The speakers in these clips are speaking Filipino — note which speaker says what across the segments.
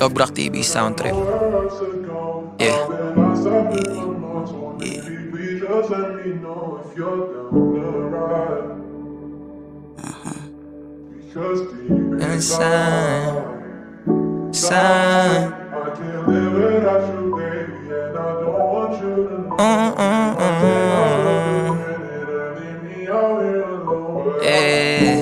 Speaker 1: Dobrak TV soundtrack. Yeah. Inside. Yeah.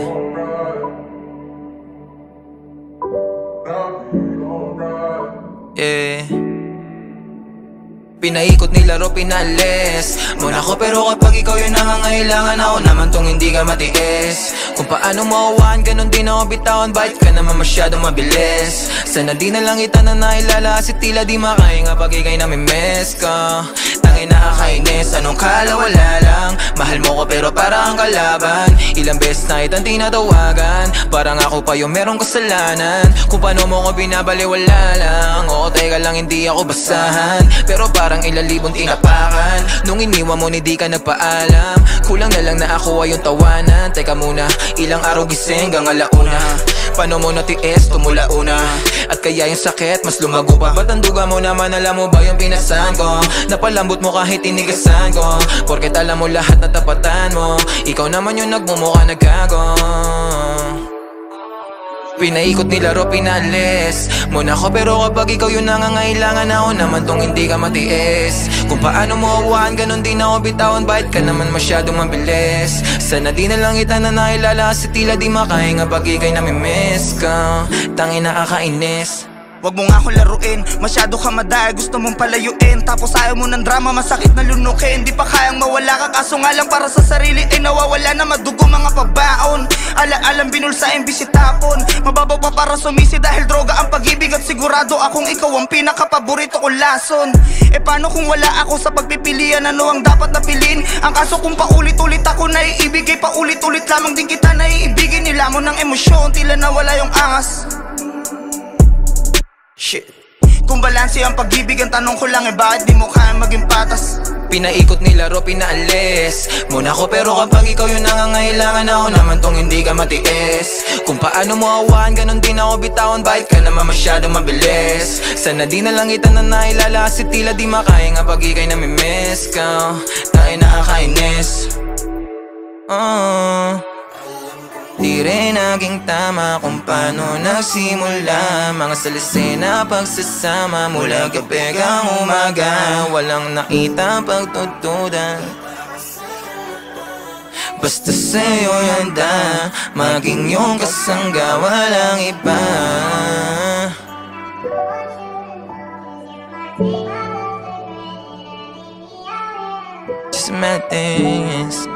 Speaker 1: Pinaikot nilaro, pinalis muna ko, pero kapag ikaw yung nangangailangan, ako naman tong hindi ka matiis. Kung paano mawawaan, ganun din ako bitawan. Bakit ka naman masyadong mabilis? Sana di na lang kita na nailala, kasi tila di makahinga pag ikay namimiss ka. Tangin nakakainis, anong kala wala lang. Mahal mo ko pero parang kalaban. Ilang beses na kitang tinatawagan, parang ako pa yung merong kasalanan. Kung paano mo ko binabaliwala lang. Oo, teka lang, hindi ako basahan, pero parang ilang libong tinapakan. Nung iniwan mo, hindi ka nagpaalam. Kulang na lang na ako ay yung tawanan. Teka muna, ilang araw gising hanggang alauna. Paano mo natiis, tumula una. At kaya yung sakit, mas lumago pa. Ba't ang duga mo naman, alam mo ba yung pinasan ko? Napalambot mo kahit tinigasan ko, porket alam mo lahat na tapatan mo. Ikaw naman yung nagmumukha naggago. Pinaikot nilaro, pinalis muna ko, pero kapag ikaw yung nangangailangan, ako naman tong hindi ka matiis. Kung paano mo awaan, ganun din ako bitawan. Bakit ka naman masyadong mabilis? Sana di na lang kita na nailala, kasi tila di makahinga pag ikay namimiss ka. Tangin nakakainis.
Speaker 2: Wag mo nga akong laruin, masyado ka madaya, gusto mong palayuin. Tapos ayaw mo ng drama, masakit na lunukin. Di pa kayang mawala ka, kaso nga lang para sa sarili ay nawawala na madugo mga pabaon. Ala-alang binulsain, bisitapon. Mababaw pa para sumisi dahil droga ang pag-ibig. At sigurado akong ikaw ang pinakapaborito kong lason. E paano kung wala ako sa pagpipilian? Ano ang dapat na pilin? Ang kaso kung paulit-ulit ako naiibigay, paulit-ulit lamang din kita naiibigin. Nilamon ng emosyon, tila nawala yung angas. Shit. Kung balanse ang pag-ibig, ang tanong ko lang bakit di mo kaya maging patas?
Speaker 1: Pinaikot nilaro, pinaalis muna ko, pero kapag ikaw yung nangangailangan, ako naman tong hindi ka matiis. Kung paano mo awaan, ganun din ako bitawan. Bakit ka naman masyadong mabilis? Sana di na lang kita na nailala, kasi tila di makahinga pag ikay namimiss ka. Tayo nakakainis. Di rin naging tama kung paano nagsimula mga salisi na pagsasama mula gabi hanggang umaga. Walang nakita pagtutudan, basta sa'yo handa maging yung kasangga, walang iba. Just my things.